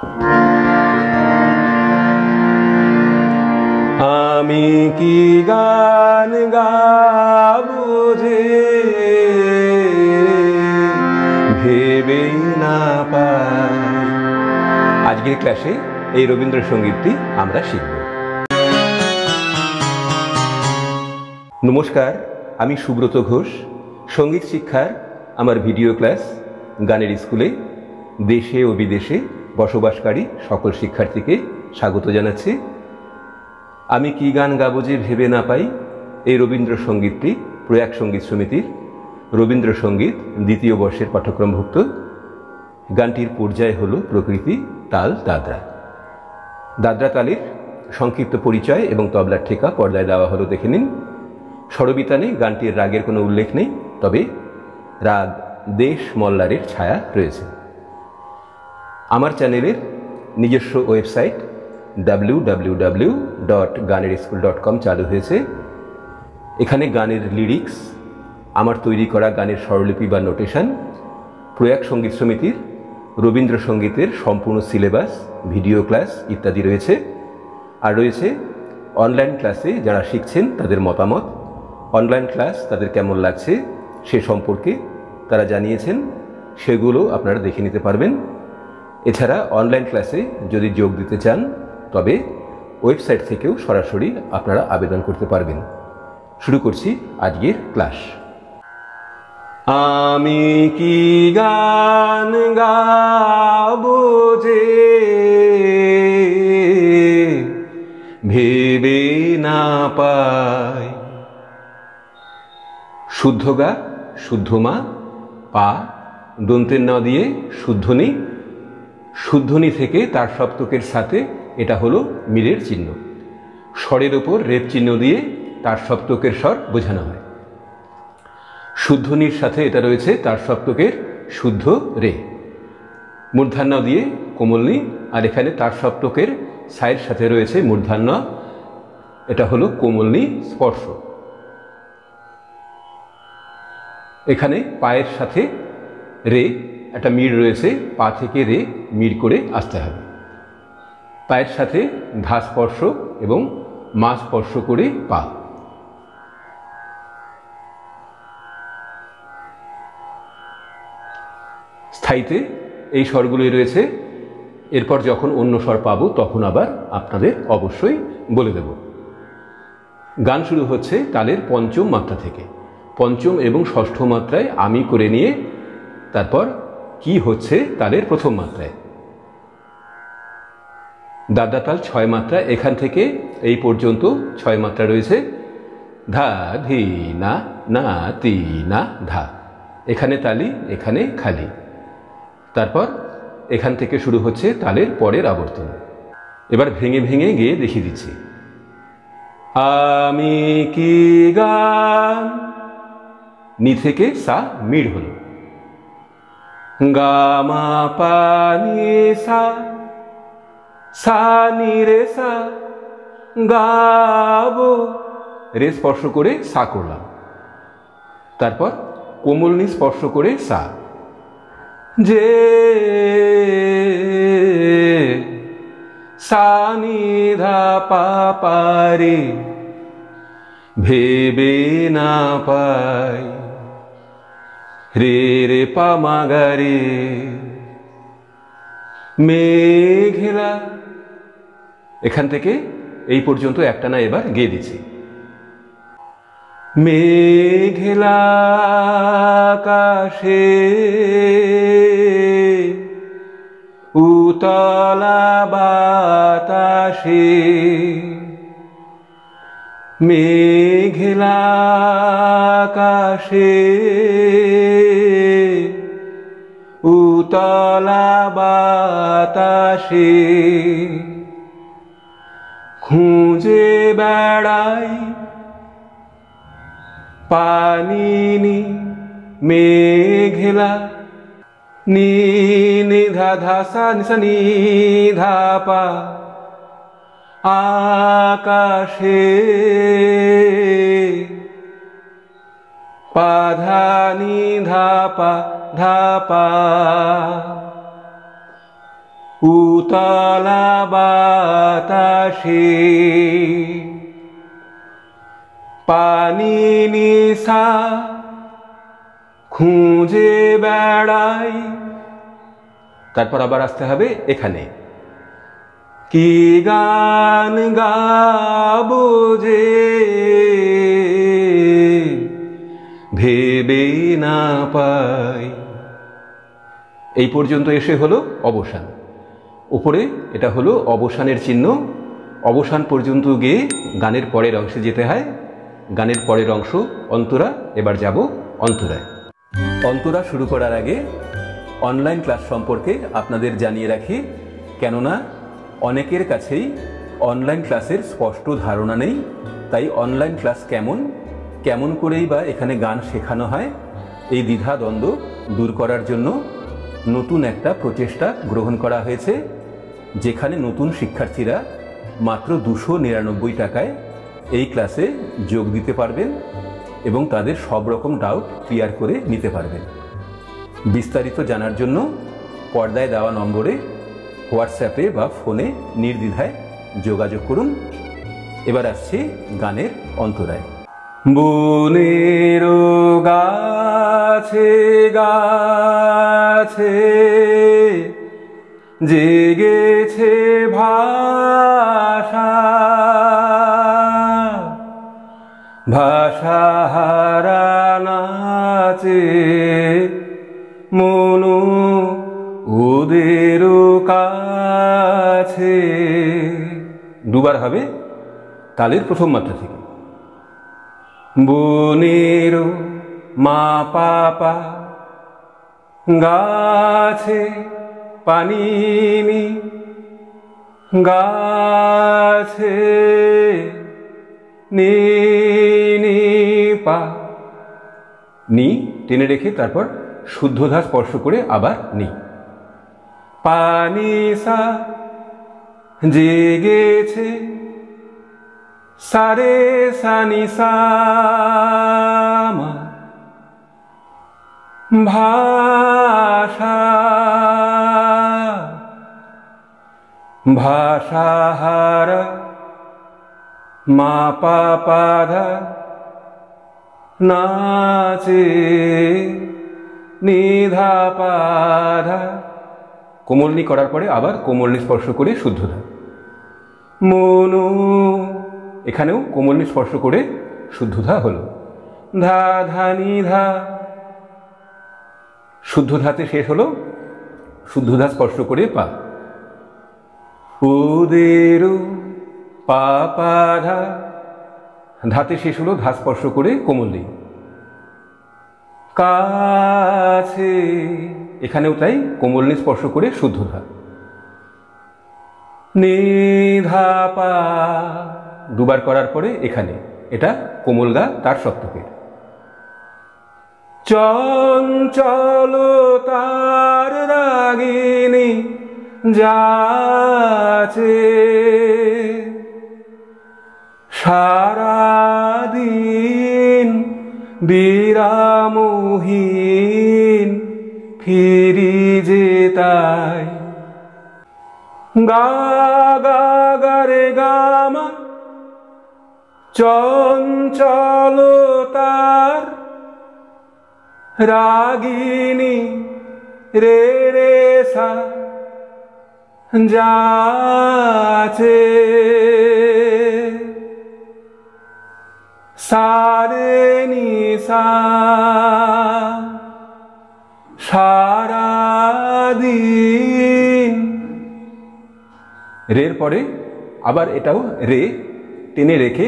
আমি কি গান গাবো যে ভেবে না পাই। আজকের ক্লাসে এই রবীন্দ্রসঙ্গীতটি আমরা শিখব। নমস্কার, আমি সুব্রত ঘোষ। সঙ্গীত শিক্ষার আমার ভিডিও ক্লাস গানের স্কুলে দেশে ও বিদেশে বসবাসকারী সকল শিক্ষার্থীকে স্বাগত জানাচ্ছি। আমি কি গান গাবো যে ভেবে না পাই এই রবীন্দ্রসঙ্গীতটি প্রয়াগ সঙ্গীত সমিতির রবীন্দ্রসঙ্গীত দ্বিতীয় বর্ষের পাঠ্যক্রমভুক্ত। গানটির পর্যায় হল প্রকৃতি, তাল, দাদরা। দাদরা তালের সংক্ষিপ্ত পরিচয় এবং তবলার ঠেকা পর্দায় দেওয়া হলো, দেখে নিন। স্বরবিতানে গানটির রাগের কোনো উল্লেখ নেই, তবে রাগ দেশ মল্লারের ছায়া রয়েছে। আমার চ্যানেলের নিজস্ব ওয়েবসাইট www.ganerschool.com চালু হয়েছে। এখানে গানের লিরিক্স, আমার তৈরি করা গানের স্বরলিপি বা নোটেশন, প্রয়াগ সঙ্গীত সমিতির রবীন্দ্রসঙ্গীতের সম্পূর্ণ সিলেবাস, ভিডিও ক্লাস ইত্যাদি রয়েছে। আর রয়েছে অনলাইন ক্লাসে যারা শিখছেন তাদের মতামত, অনলাইন ক্লাস তাদের কেমন লাগছে সে সম্পর্কে তারা জানিয়েছেন, সেগুলো আপনারা দেখে নিতে পারবেন। এছাড়া অনলাইন ক্লাসে যদি যোগ দিতে চান তবে ওয়েবসাইট থেকেও সরাসরি আপনারা আবেদন করতে পারবেন। শুরু করছি আজকের ক্লাস। আমি কি গান গাবো যে ভেবে না পাই। শুদ্ধ গা, শুদ্ধ মা, পা, দন্তের ন দিয়ে শুদ্ধনি, শুদ্ধনি থেকে তার সপ্তকের সাথে এটা হলো মিরের চিহ্ন। স্বরের ওপর রেপ চিহ্ন দিয়ে তার সপ্তকের স্বর বোঝানো হয়। শুদ্ধনির সাথে এটা রয়েছে তার সপ্তকের শুদ্ধ রে। মূর্ধান্য দিয়ে কোমলনি, আর এখানে তার সপ্তকের সায়ের সাথে রয়েছে মূর্ধান্য, এটা হলো কোমলনি স্পর্শ। এখানে পায়ের সাথে রে একটা মিড় রয়েছে, পা থেকে রে মিড় করে আসতে হবে। পায়ের সাথে ধা স্পর্শ এবং মা স্পর্শ করে পা। স্থায়ীতে এই স্বরগুলি রয়েছে। এরপর যখন অন্য স্বর পাবো তখন আবার আপনাদের অবশ্যই বলে দেব। গান শুরু হচ্ছে তালের পঞ্চম মাত্রা থেকে। পঞ্চম এবং ষষ্ঠ মাত্রায় আমি করে নিয়ে তারপর কি হচ্ছে তালের প্রথম মাত্রায়। দাদরা তাল 6 মাত্রা, এখান থেকে এই পর্যন্ত 6 মাত্রা রয়েছে। ধা, ধি, না, না, তি, না, ধা। এখানে তালি, এখানে খালি। তারপর এখান থেকে শুরু হচ্ছে তালের পরের আবর্তন। এবার ভেঙে ভেঙে গিয়ে দেখিয়ে দিচ্ছি। আমি কি গান, নি থেকে সা মিড় হল। গা মা পা নি সা, সা নি রে সা, গাবো, রে স্পর্শ করে সা করলাম। তারপর কোমলনি স্পর্শ করে সা। যে সা নি ধা পা পা রে ভেবে না পাই, রে রে পা মা গা রে মেঘলা। এখান থেকে এই পর্যন্ত একটা না এবার গেয়ে দিচ্ছি। মেঘলা আকাশে উতলা বাতাসে, মেঘলা আকাশে উতলা বাতাসে খুঁজে বেড়াই পানিনি মেঘলা। নি নি ধা ধা সা নি সা নি ধা পা আকাশে পা ধা নি ধা পা উতলা বাতাসে পানি নিশা খুঁজে বেড়াই। তারপর আবার আসতে হবে এখানে, কি গান গাবো যে ভেবে না পাই। এই পর্যন্ত এসে হলো অবসান। উপরে এটা হলো অবসানের চিহ্ন। অবসান পর্যন্ত গিয়ে গানের পরের অংশে যেতে হয়। গানের পরের অংশ অন্তরা। এবার যাব অন্তরায়। অন্তরা শুরু করার আগে অনলাইন ক্লাস সম্পর্কে আপনাদের জানিয়ে রাখি, কেননা অনেকের কাছেই অনলাইন ক্লাসের স্পষ্ট ধারণা নেই। তাই অনলাইন ক্লাস কেমন করেই বা এখানে গান শেখানো হয়, এই দ্বিধা দ্বন্দ্ব দূর করার জন্য নতুন একটা প্রচেষ্টা গ্রহণ করা হয়েছে, যেখানে নতুন শিক্ষার্থীরা মাত্র 299 টাকায় এই ক্লাসে যোগ দিতে পারবেন এবং তাদের সব রকম ডাউট ক্লিয়ার করে নিতে পারবেন। বিস্তারিত জানার জন্য পর্দায় দেওয়া নম্বরে হোয়াটসঅ্যাপে বা ফোনে নির্দ্বিধায় যোগাযোগ করুন। এবার আসছে গানের অন্তরায়। বনের গাছে গাছে জেগেছে ভাষা, ভাষা হারা নাচে মনু ওদের কাছে। দুবার হবে, তালের প্রথম মাত্রা থেকে। বনের মা পাপা গাছে পানি নি, গাছে নি নি পা, নি টেনে রেখে তারপর শুদ্ধ ধা স্পর্শ করে আবার নি। পানি সা জেগেছে সারে সানি সামা, ভাষা ভাষা হারা মা পাপা ধা নাচে নিধা পাধা। কোমলনি করার পরে আবার কোমলনি স্পর্শ করে শুদ্ধ ধা। মনু, এখানেও কোমলনি স্পর্শ করে শুদ্ধ ধা হলো। ধা ধা নি ধা, শুদ্ধ ধাতে শেষ হলো, শুদ্ধ ধা স্পর্শ করে পা। ওদের পা পা ধা, ধাতে শেষ হলো, ধা স্পর্শ করে কোমলনি। কাছে, এখানেও তাই কোমলনি স্পর্শ করে শুদ্ধ ধা। নিধা পা, দুবার করার পরে এখানে এটা কোমল গা তার সপ্তকের। চঞ্চলতার রাগিনী যাচে সারাদিন বিরামহীন ফিরি যেতাই। গা গা গা রে গামা চঞ্চলতার রাগিনী রে রে সা যাচে সারে নি সা, সারাদিন। রের পরে আবার এটাও রে টেনে রেখে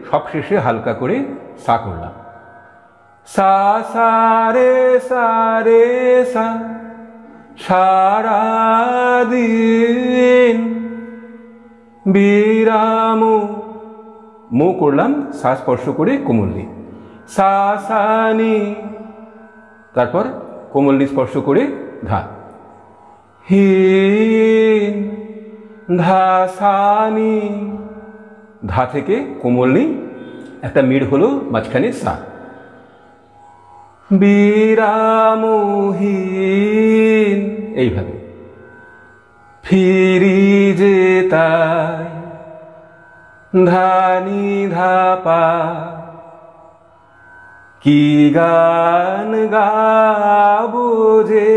সবশেষে হালকা করে সা করলাম। সা সা রে সা রে সা, সারাদিন বিরাম। মো করলাম, সা স্পর্শ করে কোমলনি। সা সা নি, তারপর কোমলনি স্পর্শ করে ধা। হিন ধা সা নি, ধা থেকে কোমলনি একটা মিড় হলো, মাঝখানে সা। বিরামহীন, এইভাবে ফিরি যে তাই ধানি ধাপা কি গান গাবো যে।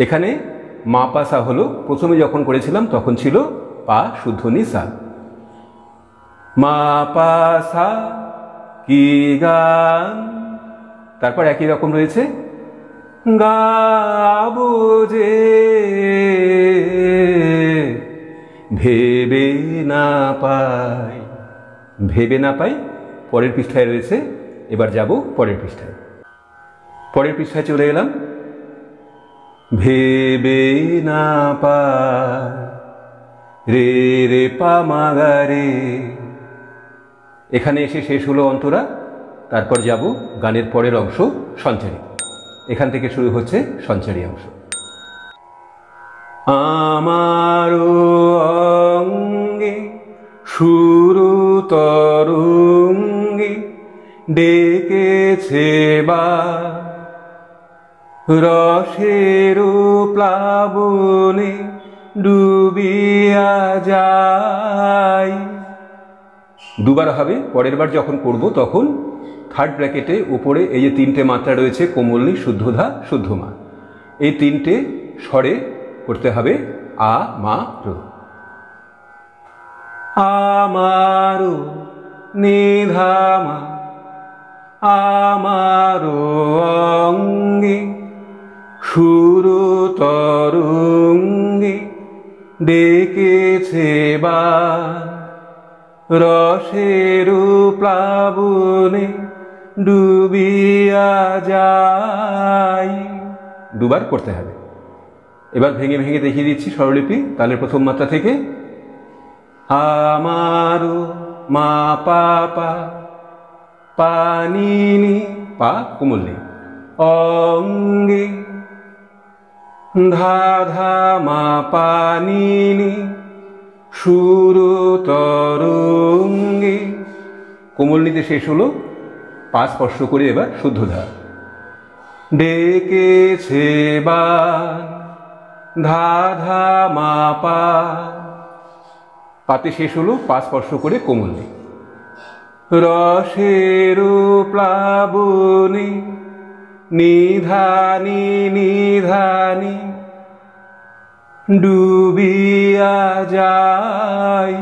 এখানে মা পা সা হলো, প্রথমে যখন করেছিলাম তখন ছিল পা শুদ্ধ নি সা। মা পা সা কি গান, তারপর একই রকম রয়েছে গাবো যে ভেবে না পাই। ভেবে না পাই পরের পৃষ্ঠায় রয়েছে। এবার যাব পরের পৃষ্ঠায়। পরের পৃষ্ঠায় চলে এলাম। ভেবে না পাই রে রে পা মা গা রে। এখানে এসে শেষ হলো অন্তরা। তারপর যাব গানের পরের অংশ সঞ্চারী। এখান থেকে শুরু হচ্ছে সঞ্চারী অংশ। আমার অঙ্গে সুরু তরঙ্গে ডেকেছে বা রসের প্লাবনে ডুবিয়া যায়। দুবার হবে। পরের বার যখন করব তখন থার্ড ব্র্যাকেটে উপরে এই যে তিনটে মাত্রা রয়েছে কোমলনি, শুদ্ধধা, শুদ্ধমা, এই তিনটে স্বরে করতে হবে আ মা রো। আমারো নিধামা আমারো অঙ্গে সুরু তরঙ্গে ডেকেছে বা রসের প্লাবনে ডুবিয়া যায়। দুবার করতে হবে। এবার ভেঙে ভেঙে দেখিয়ে দিচ্ছি স্বরলিপি তালের প্রথম মাত্রা থেকে। আমারো মা পা পা পানি নি পা কোমলনি অঙ্গে ধা ধা মা পানি নি সুরু তরঙ্গে। কোমলনিতে শেষ হলো, পা স্পর্শ করে এবার শুদ্ধধা। ডেকেছে বান ধা ধা মা পা, পাতে শেষ হলো, পা স্পর্শ করে কোমলনি। রসের প্লাবনে নিধানি নিধানি ডুবিয়া যায়।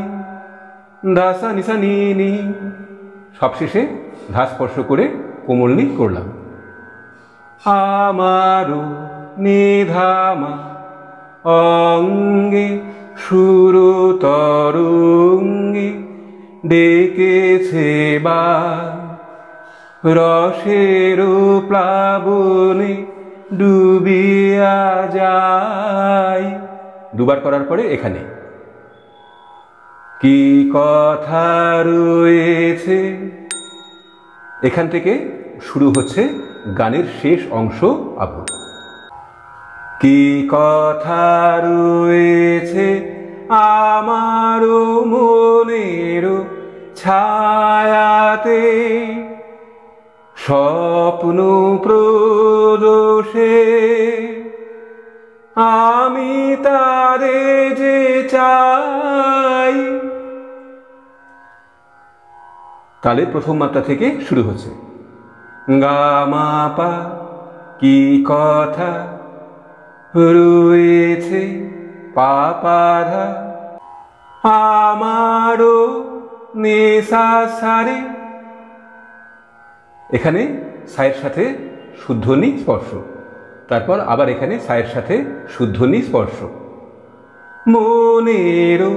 দাসা নিসা নি নি, সবশেষে ধা স্পর্শ করে কোমলনি করলাম। আমারো নিধামা অঙ্গে সুরু তরঙ্গে ডেকেছে বা রসের প্লাবনে ডুবিয়া যায়। দুবার করার পরে এখানে কি কথা রয়েছে, এখান থেকে শুরু হচ্ছে গানের শেষ অংশ আবহ। কি কথা রয়েছে আমারও মনের ছায়াতে, স্বপ্ন প্রদোষে আমি তারে যে চাই। তাহলে প্রথম মাত্রা থেকে শুরু হচ্ছে গা মা পা কি কথা রয়েছে পা পা ধা আমারও নেশা সারে। এখানে সায়ের সাথে শুদ্ধনি স্পর্শ, তারপর আবার এখানে সায়ের সাথে শুদ্ধনি স্পর্শ। মনেরও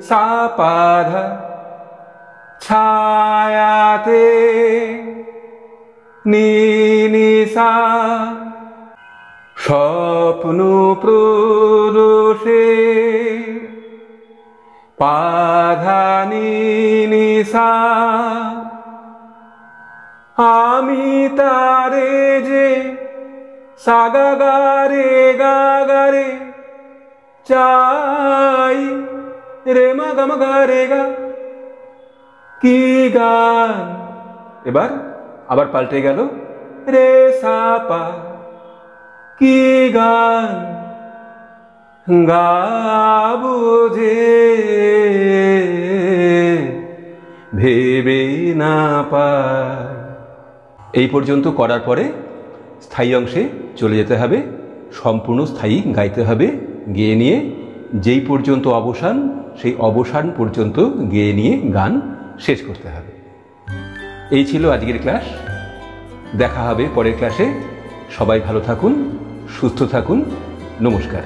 সা পা ধা ছায়াতে নি নি সা, স্বপ্ন প্রদোষে পা ধা নি নি সা আমি তারে যে সা গা গা রে গা গা রে চাই। রে মা গা মা গা রে গা কি গান। এবার আবার পাল্টে গেল রে সা পা কি গান গাবো যে ভেবে না পাই। এই পর্যন্ত করার পরে স্থায়ী অংশে চলে যেতে হবে, সম্পূর্ণ স্থায়ী গাইতে হবে। গেয়ে নিয়ে যেই পর্যন্ত অবসান, সেই অবসান পর্যন্ত গেয়ে নিয়ে গান শেষ করতে হবে। এই ছিল আজকের ক্লাস। দেখা হবে পরের ক্লাসে। সবাই ভালো থাকুন, সুস্থ থাকুন। নমস্কার।